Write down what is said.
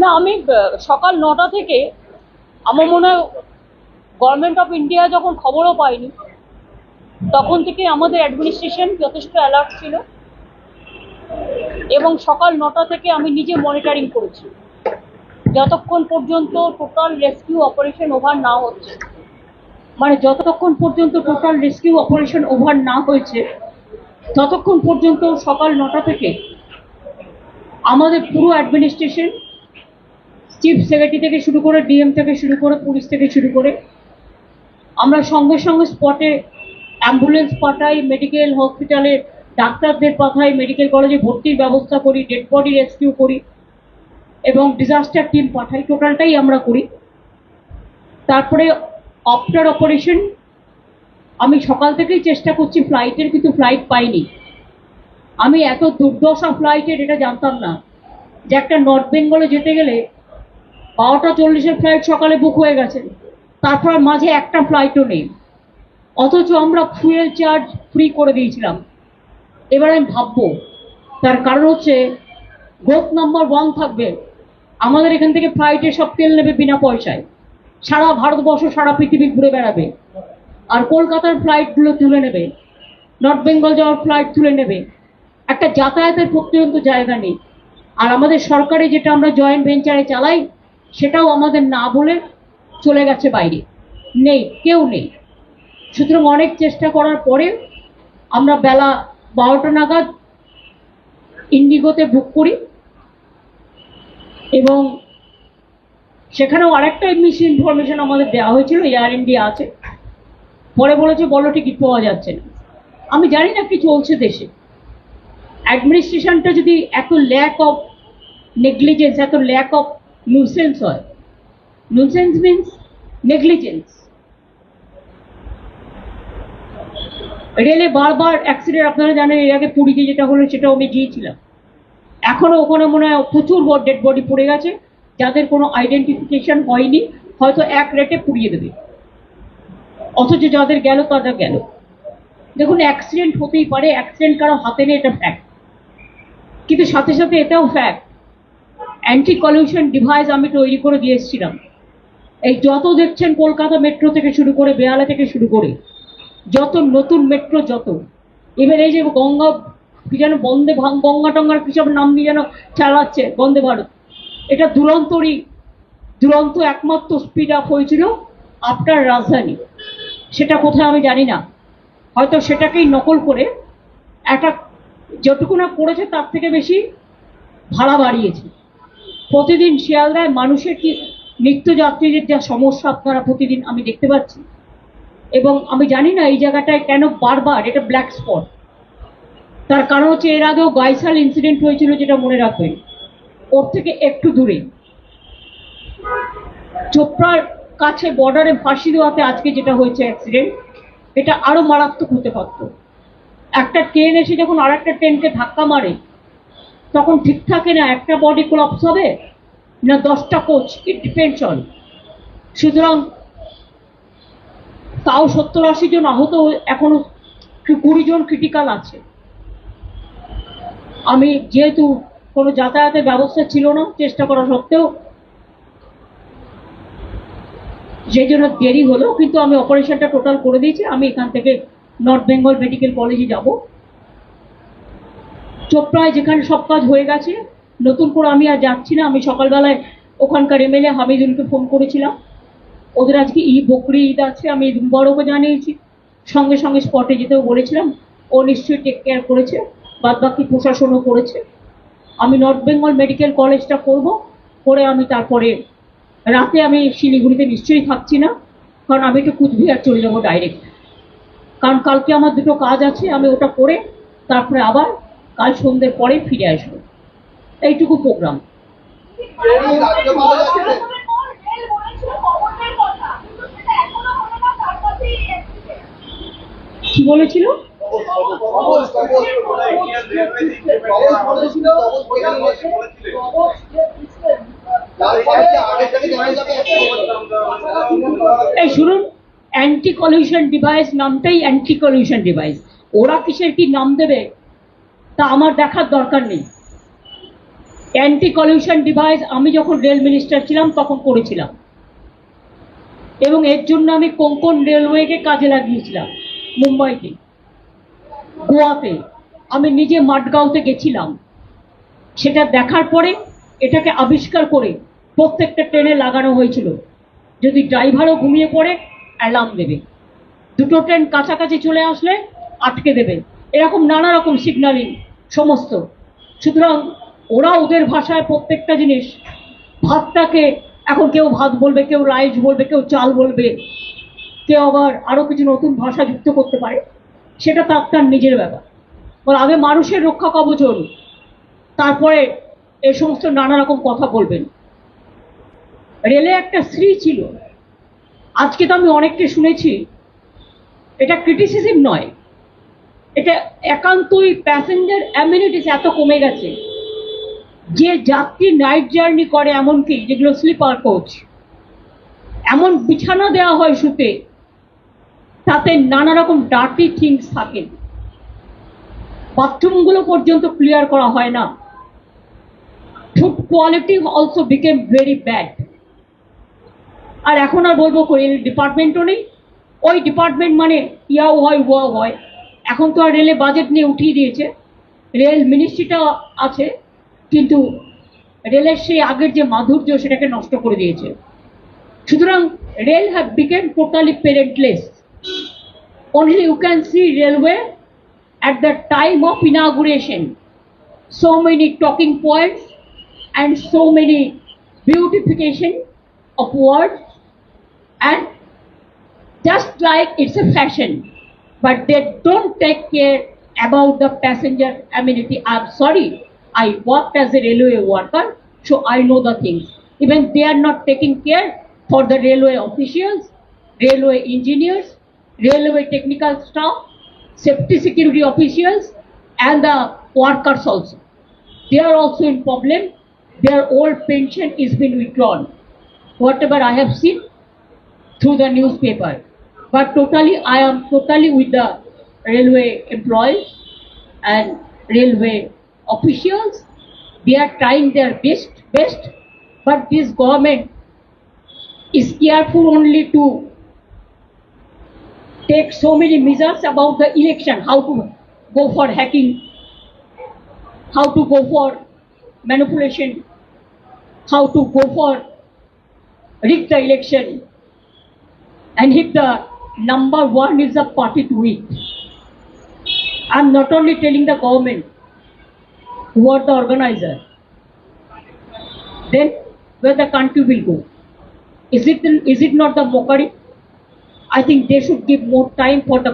না, আমি সকাল 9টা থেকে আমার মনে হয় গভর্নমেন্ট অফ ইন্ডিয়া যখন খবরও পাইনি তখন থেকে আমাদের অ্যাডমিনিস্ট্রেশন যথেষ্ট অ্যালার্ট ছিল এবং সকাল 9টা থেকে আমি নিজে মনিটরিং করেছি যতক্ষণ পর্যন্ত টোটাল রেস্কিউ অপারেশন ওভার না হচ্ছে, মানে যতক্ষণ পর্যন্ত টোটাল রেস্কিউ অপারেশন ওভার না হয়েছে ততক্ষণ পর্যন্ত সকাল 9টা থেকে আমাদের পুরো অ্যাডমিনিস্ট্রেশন, চিফ সেক্রেটারি থেকে শুরু করে ডিএম থেকে শুরু করে পুলিশ থেকে শুরু করে আমরা সঙ্গে সঙ্গে স্পটে অ্যাম্বুলেন্স পাঠাই, মেডিকেল হসপিটালে ডাক্তারদের পাঠাই, মেডিকেল কলেজে ভর্তির ব্যবস্থা করি, ডেড বডি রেস্কিউ করি এবং ডিজাস্টার টিম পাঠাই, টোটালটাই আমরা করি। তারপরে আফটার অপারেশন আমি সকাল থেকেই চেষ্টা করছি ফ্লাইটের, কিন্তু ফ্লাইট পাইনি। আমি এত দুর্দশা ফ্লাইটের এটা জানতাম না যে একটা নর্থ বেঙ্গলে যেতে গেলে 12:40 ফ্লাইট সকালে বুক হয়ে গেছে, তারপর মাঝে একটা ফ্লাইটও নেই, অথচ আমরা ফুয়েল চার্জ ফ্রি করে দিয়েছিলাম। এবার আমি ভাববো তার কারণ হচ্ছে গ্রুপ নাম্বার 1 থাকবে, আমাদের এখান থেকে ফ্লাইটে সব তেল নেবে বিনা পয়সায়, সারা ভারতবর্ষ সারা পৃথিবী ঘুরে বেড়াবে, আর কলকাতার ফ্লাইটগুলো তুলে নেবে, নর্থ বেঙ্গল যাওয়ার ফ্লাইট তুলে নেবে, একটা যাতায়াতের পর্যন্ত জায়গা নেই। আর আমাদের সরকারি যেটা আমরা জয়েন্ট ভেঞ্চারে চালাই সেটাও আমাদের না বলে চলে গেছে বাইরে, নেই, কেউ নেই। সুতরাং অনেক চেষ্টা করার পরে আমরা বেলা 12টা নাগাদ ইন্ডিগোতে বুক করি এবং সেখানেও আরেকটা মিস ইনফরমেশন আমাদের দেওয়া হয়েছিল, এয়ার ইন্ডিয়া আছে, পরে বলেছে বলো টিকিট পাওয়া যাচ্ছে না। আমি জানি না কি চলছে দেশে, অ্যাডমিনিস্ট্রেশনটা যদি এত ল্যাক অফ নেগলিজেন্স, এত ল্যাক অফ নুসেন্স হয়, নুসেন্স মিনস নেগলিজেন্স। রেলে বারবার অ্যাক্সিডেন্ট, আপনারা জানেন এর আগে পুরীতে যেটা হলো সেটাও আমি গিয়েছিলাম, এখনো ওখানে মনে হয় প্রচুর ডেড বডি পড়ে গেছে যাদের কোনো আইডেন্টিফিকেশন হয়নি, হয়তো এক রেটে পুড়িয়ে দেবে, অথচ যাদের গেল তাদের গেল। দেখুন, অ্যাক্সিডেন্ট হতেই পারে, অ্যাক্সিডেন্ট কারো হাতে নেই এটা ফ্যাক্ট, কিন্তু সাথে সাথে এটাও ফ্যাক্ট অ্যান্টি কলিউশন ডিভাইস আমি তৈরি করে দিয়ে এসেছিলাম। এই যত দেখছেন কলকাতা মেট্রো থেকে শুরু করে, বেহালা থেকে শুরু করে যত নতুন মেট্রো, যত এবার এই যে গঙ্গা কি যেন বন্দে গঙ্গা টঙ্গার কিসব নাম দিয়ে যেন চালাচ্ছে বন্দে ভারত, এটা দুরন্ত একমাত্র স্পিড আপ হয়েছিল আফটার রাজধানী। সেটা কোথায় আমি জানি না, হয়তো সেটাকেই নকল করে একটা যতটুকু না করেছে তার থেকে বেশি ভাড়া বাড়িয়েছে। প্রতিদিন শিয়ালদায় মানুষের কি নিত্যযাত্রীদের যা সমস্যা আপনারা প্রতিদিন আমি দেখতে পাচ্ছি, এবং আমি জানি না এই জায়গাটায় কেন বারবার এটা ব্ল্যাক স্পট। তার কারণ হচ্ছে এর আগেও গাইসাল ইনসিডেন্ট হয়েছিল, যেটা মনে রাখবেন, ওর থেকে একটু দূরে চোপড়ার কাছে বর্ডারে ফাঁসি দেওয়াতে আজকে যেটা হয়েছে অ্যাক্সিডেন্ট, এটা আরো মারাত্মক হতে পারত। একটা ট্রেন এসে যখন আর একটা ট্রেনকে ধাক্কা মারে তখন ঠিক থাকে না একটা বডি কোলাপস হবে না 10টা কোচ, ইট ডিপেন্ডস অন। সুতরাং তাও 70-80 জন আহত, এখনো 20 জন ক্রিটিক্যাল আছে। আমি যেহেতু কোনো যাতায়াতের ব্যবস্থা ছিল না, চেষ্টা করা সত্ত্বেও সেই জন্য দেরি হলো, কিন্তু আমি অপারেশনটা টোটাল করে দিয়েছি। আমি এখান থেকে নর্থ বেঙ্গল মেডিকেল কলেজে যাব। চোপড়ায় যেখানে সব কাজ হয়ে গেছে, নতুন করে আমি আর যাচ্ছি না। আমি সকালবেলায় ওখানকার এমএলএ হামিদুলকে ফোন করেছিলাম, ওদের আজকে বকরি ঈদ আছে, আমি বড়কে জানিয়েছি, সঙ্গে সঙ্গে স্পটে যেতেও বলেছিলাম, ও নিশ্চয়ই টেক কেয়ার করেছে, বাদ বাকি প্রশাসনও করেছে। আমি নর্থ বেঙ্গল মেডিকেল কলেজটা করব, করে আমি তারপরে রাতে আমি শিলিগুড়িতে নিশ্চয়ই থাকছি না, কারণ আমি একটু কুচবিহার চলে যাবো ডাইরেক্ট, কারণ কালকে আমার দুটো কাজ আছে, আমি ওটা করে তারপরে আবার কাল সন্ধ্যের পরে ফিরে আসবো। এইটুকু প্রোগ্রাম। কি বলেছিল? এই শুনুন, অ্যান্টি কলিউশন ডিভাইস নামটাই অ্যান্টি কলিউশন ডিভাইস, ওরা কিসের কি নাম দেবে তা আমার দেখার দরকার নেই। অ্যান্টি কলিউশন ডিভাইস আমি যখন রেল মিনিস্টার ছিলাম তখন করেছিলাম, এবং এর জন্য আমি কোঙ্কন রেলওয়েকে কাজে লাগিয়েছিলাম। মুম্বাইতে, গোয়াতে, আমি নিজে মাডগাঁওতে গেছিলাম। সেটা দেখার পরে এটাকে আবিষ্কার করে প্রত্যেকটা ট্রেনে লাগানো হয়েছিল, যদি ড্রাইভারও ঘুমিয়ে পড়ে অ্যালার্ম দেবে, দুটো ট্রেন কাছাকাছি চলে আসলে আটকে দেবে, এরকম নানা রকম সিগন্যালিং সমস্ত। সুতরাং ওরা ওদের ভাষায় প্রত্যেকটা জিনিস, ভাতটাকে এখন কেউ ভাত বলবে, কেউ রাইস বলবে, কেউ চাল বলবে, কেউ আবার আরো কিছু নতুন ভাষা যুক্ত করতে পারে, সেটা তার নিজের ব্যাপার। বল আগে মানুষের রক্ষা কবচ, তারপরে এই সমস্ত নানা রকম কথা বলবেন। রেলে একটা শ্রী ছিল, আজকে তো আমি অনেককে শুনেছি, এটা ক্রিটিসিজম নয়, এটা একান্তই প্যাসেঞ্জার অ্যামিনিটিস এত কমে গেছে যে যাত্রী নাইট জার্নি করে, এমনকি যেগুলো স্লিপার কোচ, এমন বিছানা দেওয়া হয় শুতে, তাতে নানা রকম ডার্টি থিংস থাকে, বাথরুমগুলো পর্যন্ত ক্লিয়ার করা হয় না। Food quality also became very bad. আর এখন আর বলবো রেল ডিপার্টমেন্টও নেই, ওই ডিপার্টমেন্ট মানে ইয়াও হয় ওয়াও হয়। এখন তো আর রেলে বাজেট নিয়ে উঠিয়ে দিয়েছে, রেল মিনিস্ট্রিটা আছে, কিন্তু রেলের সেই আগের যে মাধুর্য সেটাকে নষ্ট করে দিয়েছে। সুতরাং rail have become totally parentless. Only you can see railway at the time of inauguration. So many talking points and so many beautification of words, and just like it's a fashion, but they don't take care about the passenger amenity. I'm sorry, I worked as a railway worker, so I know the things. Even they are not taking care for the railway officials, railway engineers, railway technical staff, safety security officials, and the workers also. They are also in problem. Their old pension is being withdrawn, whatever I have seen through the newspaper. But totally, I am totally with the railway employees and railway officials. They are trying their best, but this government is careful only to take so many measures about the election, how to go for hacking, how to go for manipulation, how to go for rig the election, and if the number one is the party to win. I'm not only telling the government who are the organizer, then where the country will go. Is it not the mockery? I think they should give more time for the